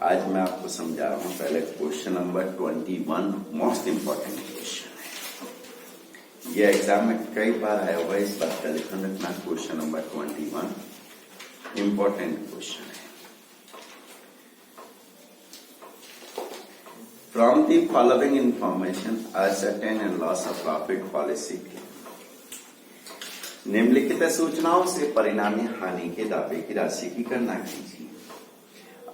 आज मैं आपको समझा रहा हूं। पहले question number 21 most important question है। यह एग्जाम में कई बार आया हुआ है, इस बात का ध्यान रखना। क्वेश्चन नंबर 21 इंपॉर्टेंट क्वेश्चन है। From the following information ascertain and loss of profit policy, निम्नलिखित सूचनाओं से परिणामी हानि के दावे की राशि की गणना कीजिए।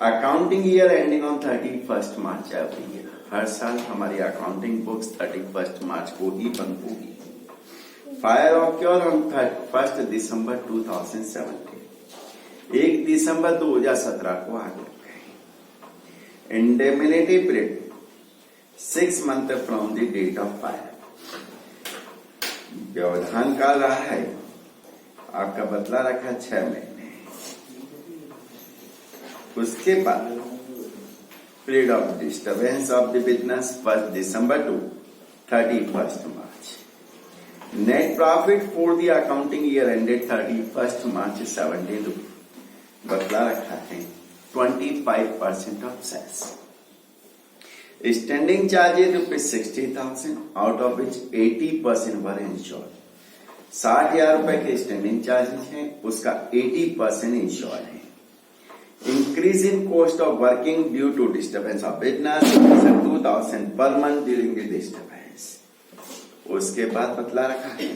Accounting year ending on 31 March every year, हर साल हमारी अकाउंटिंग बुक्स 31 मार्च को ही बंद होगी। फायर ऑक्योर ऑन 1 दिसंबर 2017, 1 दिसंबर 2017 को आग लग गई। Indemnity period 6 month from the date of fire, व्यवधान काल रहा है आपका बदला रखा 6 महीने। उसके बाद period of disturbance of the business 1 December to 31 March. Net profit for the accounting year ended 31 March 17 बदला रखा है 25% of sales. Standing charges ₹60,000, out of which 80% were insured. 60,000 रुपए के स्टैंडिंग चार्जेज हैं, उसका 80% इंश्योर है। Increase in cost of working due to disturbance of business 2,000 per month during the disturbance. उसके बाद बदला रखा है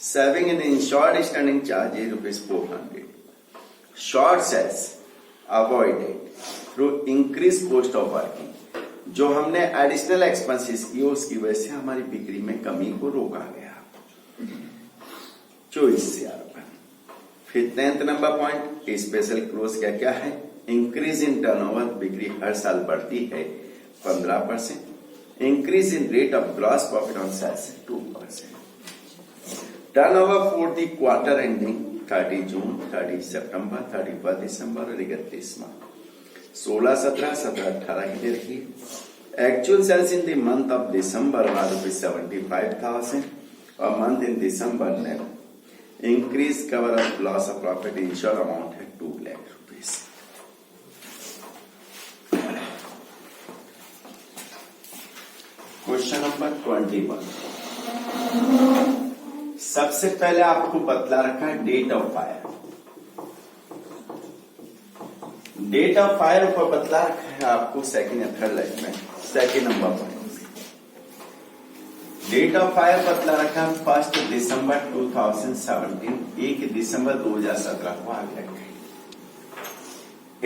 saving in insured standing charges ₹400। Short sales avoided through increase cost of working, जो हमने एडिशनल एक्सपेंसेस किए उसकी वजह से हमारी बिक्री में कमी को रोका गया 24,000 रुपए। फिर 10th number point special close क्या है? इंक्रीज इन टर्नओवर, बिक्री हर साल बढ़ती है 15%। Increase in rate of gross profit on sales 2%। Turnover for the quarter ending 30 June, 30 September, 31 December और 31 मार्च। 16, 17, 17, 18 के लिए रखिए। Actual sales in the month of December ₹75,000 और मंथ इन दिसंबर ने increase cover of loss of profit insure amount है 2 lakh rupees. Question number 21, सबसे पहले आपको बतला रखा है date of fire. Date of fire पर बतला रखा है आपको सेकंड या थर्ड लाइन में, second number point. Date of fire बतला रखा 1 दिसंबर 2017, 1 दिसंबर 2017 को आग लग गई।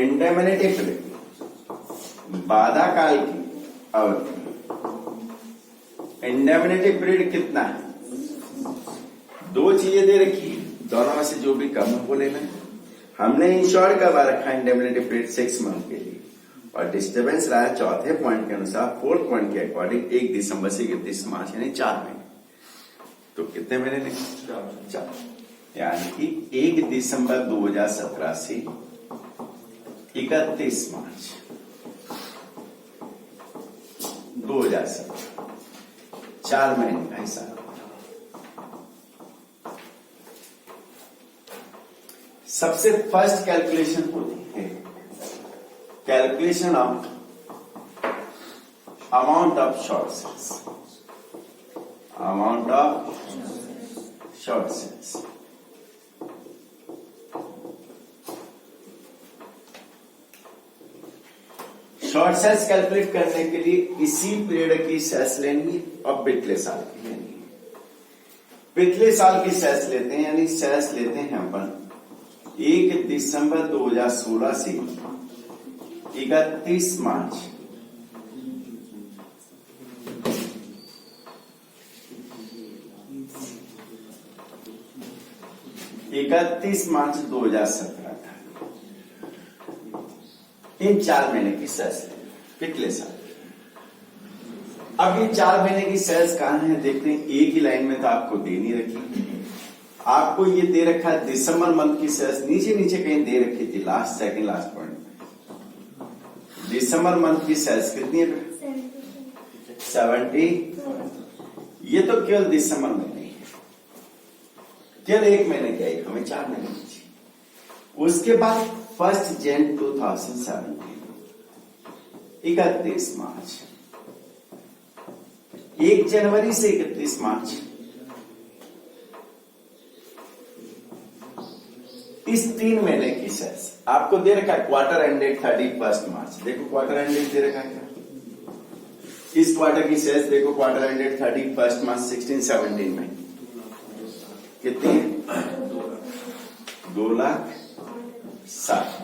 इंडेमिनिटी पीरियड बाधा काल की अवधि। इंडेमिनिटी पीरियड कितना है? 2 चीजें दे रखी, दोनों में से जो भी कम है वो लेना। हमने इंश्योर करवा रखा इंडेमिनिटी पीरियड 6 मंथ के लिए, और डिस्टर्बेंस रहा है चौथे पॉइंट के अनुसार, 4th पॉइंट के अकॉर्डिंग 1 दिसंबर से 31 मार्च यानी 4 महीने। तो कितने महीने लेंगे? 4, यानी कि 1 दिसंबर 2017 से 31 मार्च 2017, 4 महीने का हिसाब। सबसे फर्स्ट कैलकुलेशन होती है calculation of amount of short sales. Amount of short sales, short sales calculate करने के लिए इसी पीरियड की सेल्स लेनी और पिछले साल की लेनी। पिछले साल की सेल्स लेते हैं, यानी सेल्स लेते हैं अपन 1 दिसंबर 2016 से 31 मार्च 2017 था। इन 4 महीने की सेल्स पिछले साल। अब ये 4 महीने की सेल्स कहां है देखते हैं। एक ही लाइन में तो आपको दे नहीं रखी, आपको ये दे रखा है दिसंबर मंथ की सेल्स, नीचे नीचे कहीं दे रखी थी लास्ट सेकंड लास्ट पॉइंट में। दिसंबर मंथ की सेल्स कितनी है? 70। ये तो केवल दिसंबर में नहीं है, केवल 1 महीने की आई, हमें 4 महीने की। उसके बाद 1 जनवरी 2017 31 मार्च, 1 जनवरी से 31 मार्च, इस 3 महीने की सेल्स आपको दे रखा है। क्वार्टर एंडेड 31 मार्च, देखो क्वार्टर एंडेड दे रखा है क्या? इस क्वार्टर की सेल्स देखो, क्वार्टर एंडेड 31 मार्च 16-17 में कितनी है? 2,60,000।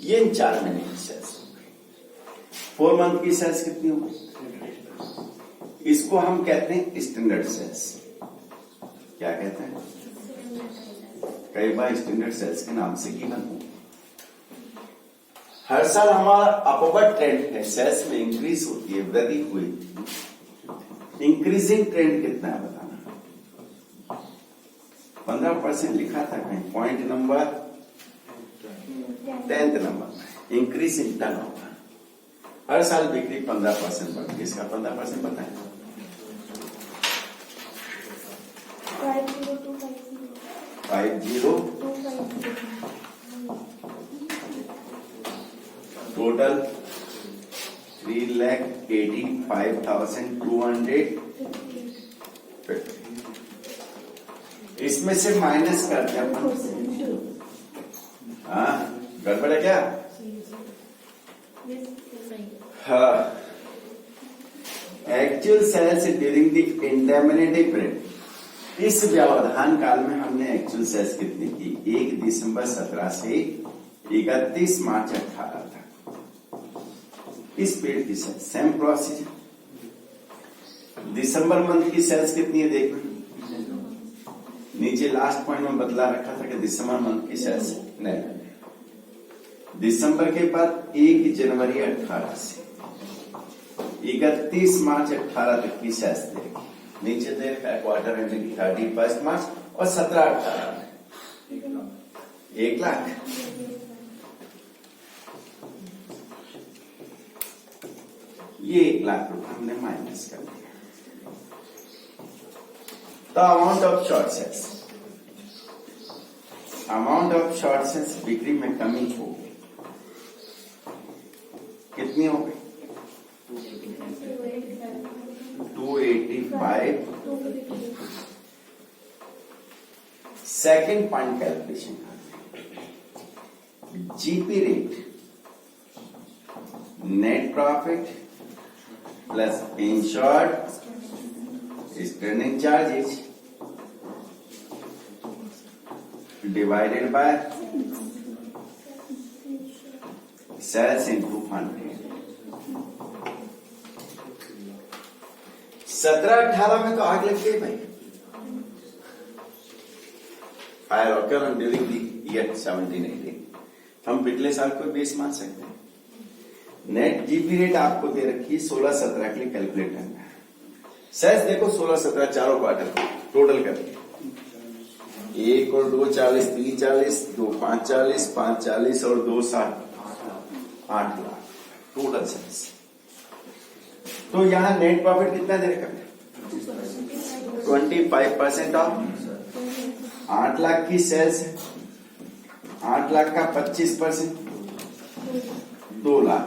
ये इन 4 महीने की सेल्स हो गई। 4 मंथ की सेल्स कितनी होगी? इसको हम कहते हैं स्टैंडर्ड सेल्स। क्या कहते हैं? कई बार स्टैंडर्ड सेल्स के नाम से गिवन हो। हर साल हमारा अपवर्ड ट्रेंड है, सेल्स में इंक्रीज होती है, वृद्धि हुई। इंक्रीजिंग ट्रेंड कितना है बताना। 15% लिखा था कहीं, पॉइंट नंबर 10th नंबर में। इंक्रीज इन टर्नओवर, हर साल बिक्री 15% बढ़ती है। इसका 15% बताएं। 50 टोटल 3,85,250। इसमें से माइनस करते हैं अपन। हाँ, गड़बड़ है क्या? हाँ, actual sales during the indemnity period. इस व्यवधान काल में हमने एक्चुअल सेल्स कितनी की? 1 दिसंबर 17 से 31 मार्च 18 तक। इस पीरियड की सेल्स सेम प्रोसीजर। दिसंबर मंथ की सेल्स कितनी है देखना, नीचे लास्ट पॉइंट में बदला रखा था कि दिसंबर मंथ की सेल्स नहीं। दिसंबर के बाद 1 जनवरी 18 से 31 मार्च 18 तक की सेल्स देगी। नीचे दे रखा है क्वार्टर एंडिंग 31 मार्च और 17-18 में 1,00,000। ये 1,00,000 रुपए हमने माइनस कर दिया। The amount of short sales, amount of short sales बिक्री में कमी हो गई। कितनी हो गई? 285। Second point calculation, GP rate, net profit plus insured standing charges divided by sales into 100। 17-18 में तो आग लग गई भाई। Fire occur on during the year 17-18। हम पिछले साल को बेस मान सकते हैं। नेट जीपी रेट आपको दे रखी है 16-17 के लिए कैलकुलेट करना है। सेल्स देखो 16-17 चारों क्वार्टर टोटल करके 1 और 2 40, 3 40, 2 5 40, 5 40 और 2 60, 8,00,000 टोटल सेल्स। तो यहां नेट प्रॉफिट कितना दे रखा है? 25% ऑफ 8,00,000 की सेल्स है। 8,00,000 का 25% 2,00,000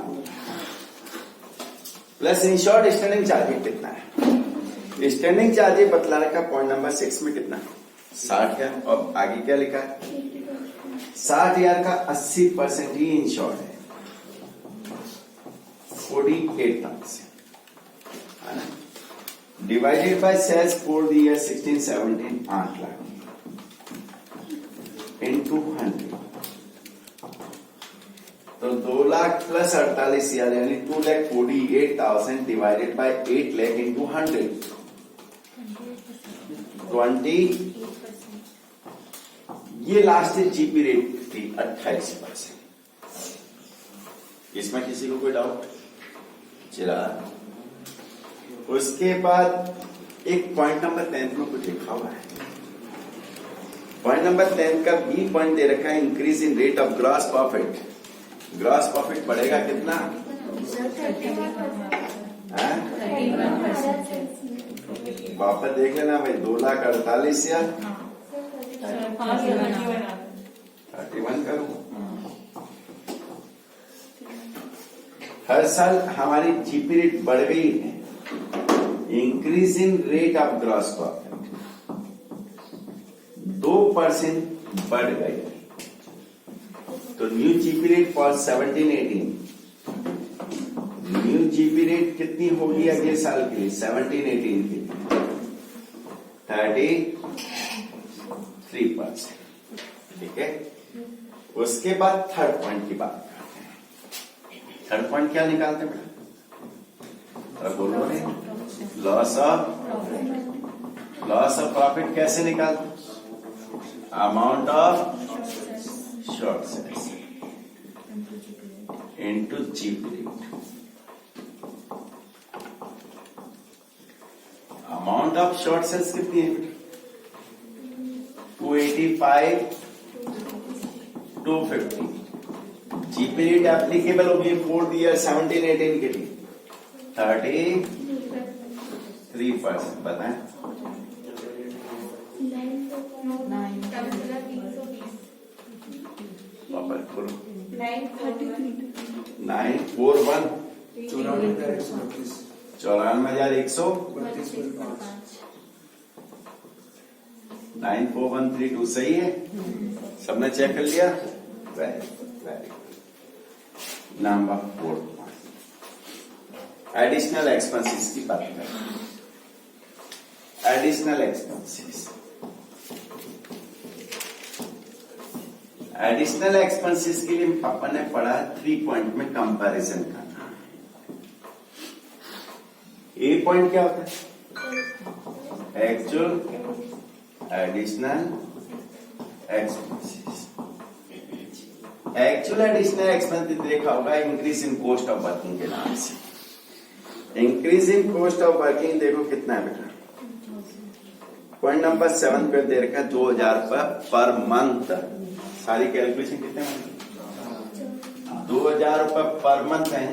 प्लस इंश्योर्ड स्टैंडिंग चार्जेस कितना है? स्टैंडिंग चार्जेस बतला रखा पॉइंट नंबर 6 में कितना? 60,000। और आगे क्या लिखा है? 60,000 का 80% ही इंश्योर्ड है, 48,000 है ना। Divided by sales for the year 16-17 8,00,000 into 100। तो 2,00,000 प्लस 48,000 यानी 2,48,000 डिवाइडेड बाय 8,00,000 इंटू 100 20। ये लास्ट जीपी रेट थी 28%। इसमें किसी को कोई डाउट? चला। उसके बाद एक पॉइंट नंबर 10 में कुछ लिखा हुआ है। पॉइंट नंबर 10 का बी पॉइंट दे रखा है increase in rate of gross profit. Gross profit बढ़ेगा कितना? 31%। वापस देख लेना भाई, 2,48,000 31 करूं हर साल हमारी जीपी रेट बढ़ गई है, increase in rate of gross profit 2% बढ़ गई। तो new GP rate for 17-18, new GP rate कितनी होगी अगले साल के लिए 17-18 के लिए 33%। ठीक है, उसके बाद थर्ड पॉइंट की बात करते हैं। थर्ड पॉइंट क्या निकालते हैं बेटा? बोलो रे, लॉस ऑफ प्रॉफिट कैसे निकालते? Amount of short sales into GP rate. Amount of short sales कितनी है बेटा? 285 250। जीपी रेट एप्लीकेबल होगी फोर्थ ईयर 17-18 के लिए 33%। बताएं वापस बोलो। 941 94,132 94,132 सही है? सबने चेक कर लिया? Very good. Number 4 additional expenses की बात करें। एडिशनल एक्सपेंसेस, एडिशनल एक्सपेंसेस के लिए अपन ने पढ़ा 3 पॉइंट में कंपैरिजन करना। ए पॉइंट क्या होता है? Actual additional expenses. Actual additional expenses देखा होगा increase in cost of working के नाम से। Increase in cost of working देखो कितना है बेटा? पॉइंट नंबर 7 पे दे रखा है 2000 रुपए पर मंथ। सारी कैलकुलेशन कितने में? 2000 रुपए पर मंथ है,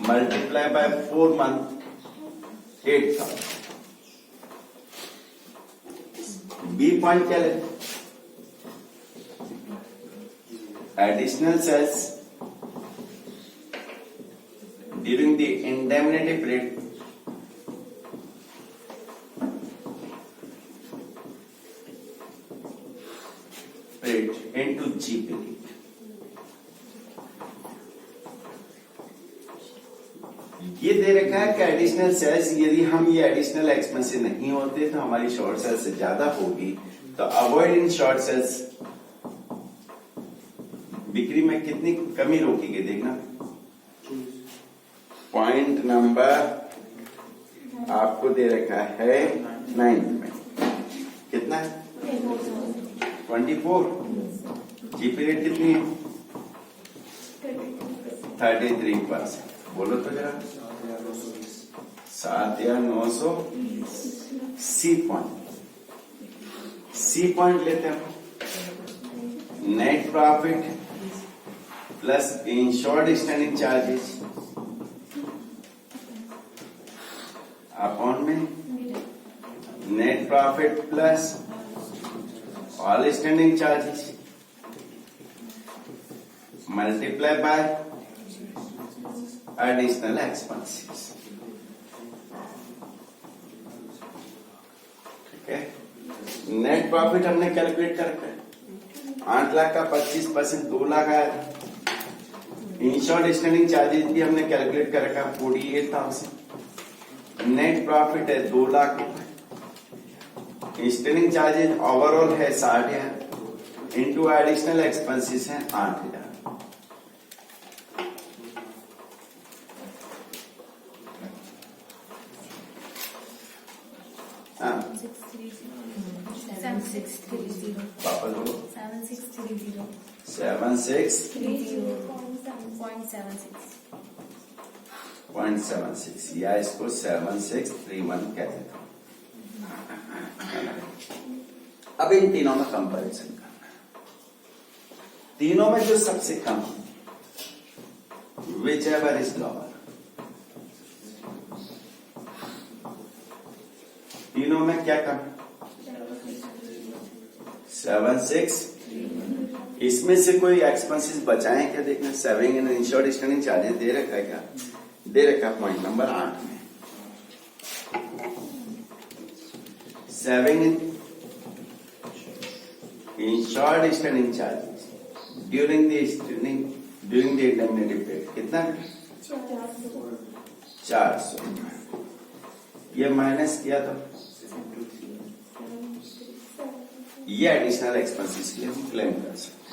multiply by 4 month 8000। B point क्या लेते? Additional sales during the indemnity period into GP rate। ये दे रखा है कि एडिशनल सेल्स, यदि हम ये एडिशनल एक्सपेंसेस नहीं होते तो हमारी शॉर्ट सेल्स से ज्यादा होगी। तो अवॉइड इन शॉर्ट सेल्स बिक्री में कितनी कमी रोकेगी देखना। पॉइंट नंबर आपको दे रखा है 9 में कितना है? 24। जीपी रेट कितनी है? 33%। बोलो तो जरा। 7,920। सी पॉइंट लेते हैं। Net profit plus insured standing charges upon में net profit plus all standing charges multiply by additional expenses. ठीक है, नेट प्रॉफिट हमने कैलकुलेट कर रखा है 8 लाख का 25% 2 लाख आया था। इंश्योर्ड स्टैंडिंग चार्जेस भी हमने कैलकुलेट कर रखा 48,000। नेट प्रॉफिट है 2 लाख रुपए। स्टैंडिंग चार्जेस ओवरऑल है 60,000 इंटू एडिशनल एक्सपेंसेस है 8,000। वापस बोलो। 76.76 या इसको 7631 कहते थे। अब इन तीनों में कंपैरिजन करना है। तीनों में जो सबसे कम विच एवर इज लोअर, तीनों में क्या कम? 7631 इसमें से कोई एक्सपेंसेस बचाएं क्या? देखना, saving in insured standing charges दे रखा है क्या? दे रखा है पॉइंट नंबर 8 में। Saving in insured standing charges during the indemnity period कितना? 400। ये माइनस किया तो ये एडिशनल एक्सपेंसेस के लिए हम क्लेम कर सकते हैं।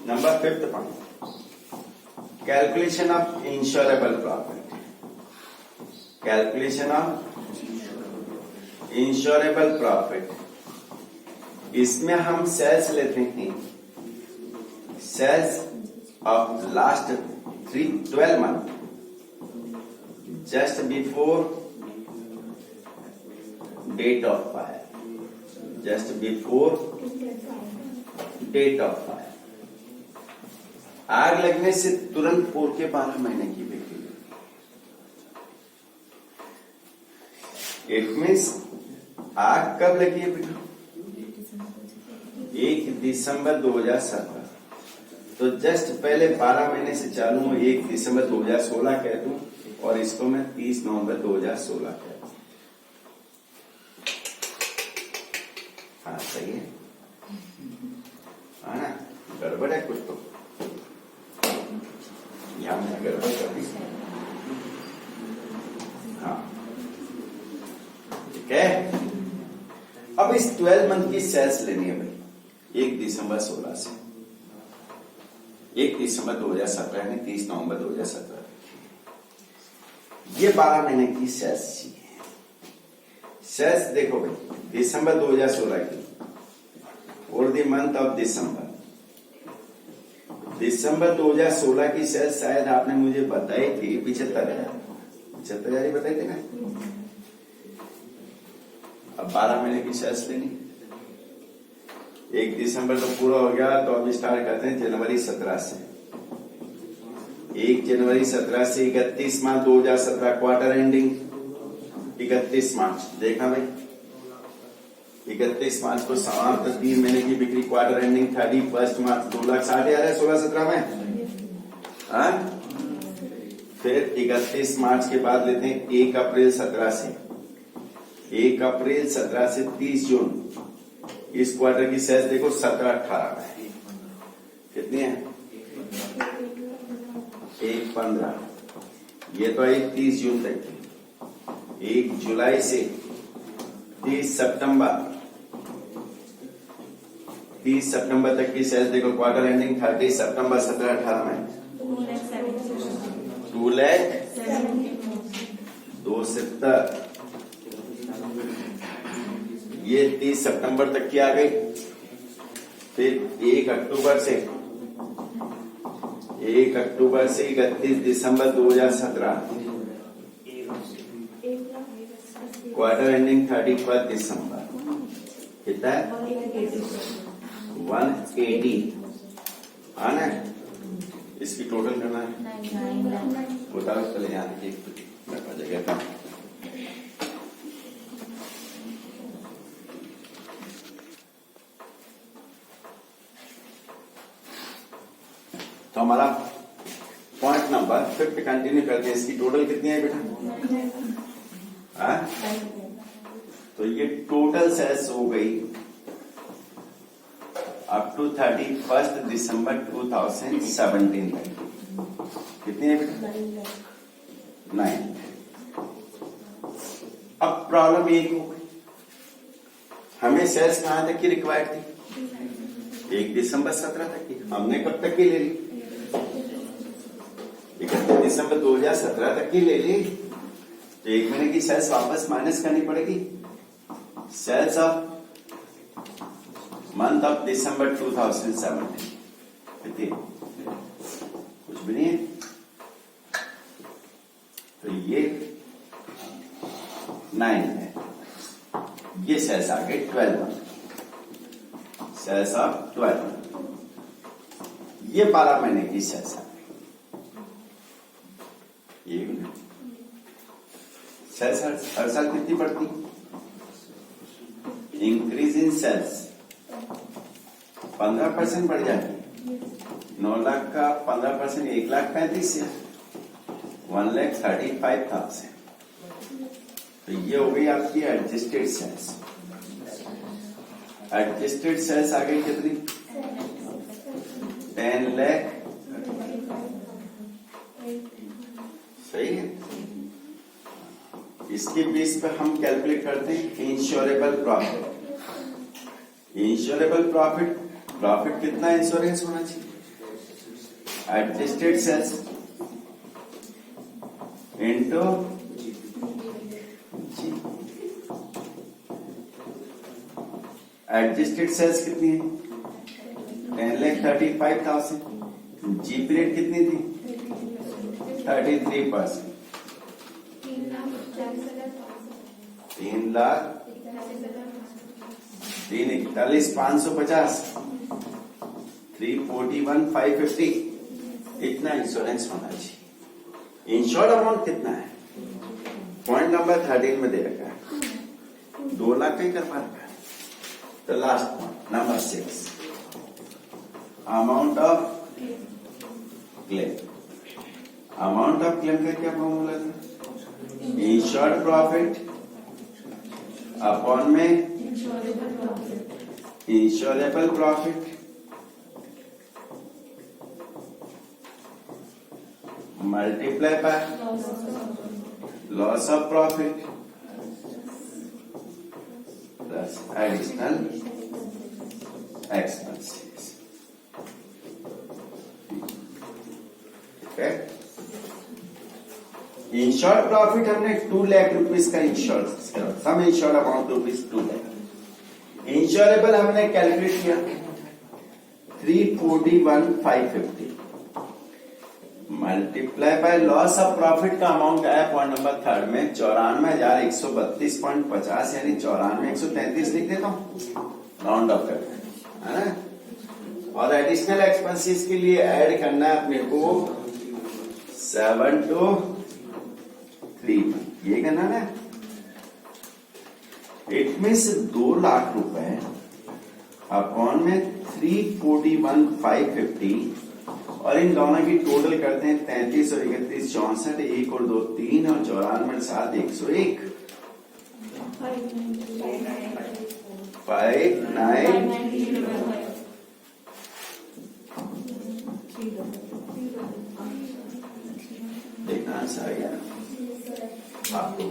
Number 5th point, calculation of insurable profit. Calculation of insurable profit, इसमें हम सेल्स लेते हैं, sales of last 12 month just before date of fire, just before date of fire. आग लगने से तुरंत पूर्व के 12 महीने की बिक्री। इट मीन्स आग कब लगी है बेटा? 1 दिसंबर 2017। तो जस्ट पहले 12 महीने से चालू हो, 1 दिसंबर 2016 कह दूं और इसको मैं 30 नवंबर 2016 कह दूं। हाँ सही है, हाँ ना? गड़बड़ है कुछ तो, यहां मैं गड़बड़ कर दी। हाँ ठीक है। अब इस 12 मंथ की सेल्स लेनी है भाई, 1 दिसंबर 16 से 1 दिसंबर 2017 यानी 30 नवंबर 2017। ये 12 महीने की सेल्स चाहिए। सेल्स देखो भाई, दिसंबर 2016 की और द मंथ ऑफ दिसंबर 2016 की सेल्स शायद आपने मुझे बताई थी 75,000 ही बताई थी ना। अब 12 महीने की सेल्स लेनी, 1 दिसंबर तो पूरा हो गया, तो अब स्टार्ट करते हैं जनवरी 17 से। 1 जनवरी 17 से 31 मार्च 2017 क्वार्टर एंडिंग 31 मार्च। देखना भाई, 31 मार्च को समाप्त 3 महीने की बिक्री, क्वार्टर एंडिंग 31 मार्च 2,60,000 है 16-17 में। हाँ, फिर 31 मार्च के बाद लेते हैं 1 अप्रैल 17 से 1 अप्रैल 17 से 30 जून। इस क्वार्टर की सेल्स देखो 17-18 में कितनी है? 1-15। ये तो आई 30 जून तक की। 1 जुलाई से 30 सितंबर तक की सेल्स देखो, क्वार्टर एंडिंग 30 सितंबर 17-18 में 2,70,000। ये 30 सितंबर तक की आ गई। फिर 1 अक्टूबर से 31 दिसंबर 2017 क्वार्टर एंडिंग 31 दिसंबर कितना है? 180। आना है, इसकी टोटल करना है, बताओ पहले यहाँ एक जगह था। तो हमारा पॉइंट नंबर 5 कंटिन्यू करते हैं। इसकी टोटल कितनी है बेटा? हाँ, तो ये टोटल सेल्स हो गई अप टू 31 दिसंबर 2017 तक। कितनी है बेटा? 9। अब प्रॉब्लम एक हो गई, हमें सेल्स कहां तक की रिक्वायर्ड थी? 1 दिसंबर 17 तक की। हमने कब तक की ले ली? 31 दिसंबर 2017 तक की ले ली। तो 1 महीने की सेल्स वापस माइनस करनी पड़ेगी। Sales of month of December 2017 कितनी? कुछ भी नहीं है। तो ये 9 है। ये सेल्स आ गए 12 मंथ, सेल्स ऑफ 12 मंथ। ये 12 महीने की सेल्स आ गई। ये सेल्स हर साल कितनी बढ़ती? इंक्रीज इन सेल्स 15% बढ़ जाती है। 9 लाख का 15% 1,35,000, 1,35,000। तो ये हो गई आपकी एडजस्टेड सेल्स। एडजस्टेड सेल्स आ गई कितनी? 10 लाख। सही है। इसके बेस पर हम कैलकुलेट करते हैं insurable profit. Insurable profit, profit कितना इंश्योरेंस होना चाहिए? एडजस्टेड सेल्स इनटू जी। एडजस्टेड सेल्स कितनी है? 10,35,000। जी पीरियड कितनी थी? 33%। 3,41,550, 341,550 इतना इंश्योरेंस होना चाहिए। इंश्योर्ड अमाउंट कितना है? पॉइंट नंबर 13 में दे रखा है। 2 लाख का ही कर पा रखा है। तो last point number 6, amount of claim. Amount of claim का क्या फॉर्मूला था? इंश्योर्ड प्रॉफिट अपॉन में insurable profit multiply by loss of profit plus additional expenses. ठीक है। इंश्योर्ड प्रॉफिट हमने 2 लाख रुपीज का इंश्योर, सम insured amount rupees 2 lakh. Insurable हमने calculate किया 341,550 multiply by loss of profit का अमाउंट आया पॉइंट नंबर 3 में 94,132.50 यानी 94,133 लिख देता हूं राउंड ऑफ करके, है ना। और एडिशनल एक्सपेंसेस के लिए ऐड करना है अपने को 7,2,3,1 ये करना ना। इट मीन्स 2 लाख रुपए अपॉन में 341,550 और इन दोनों की टोटल करते हैं 33 और 31 64, 1 और 2 3 और 94 7 101 5,9 देखना आंसर आ गया आपको।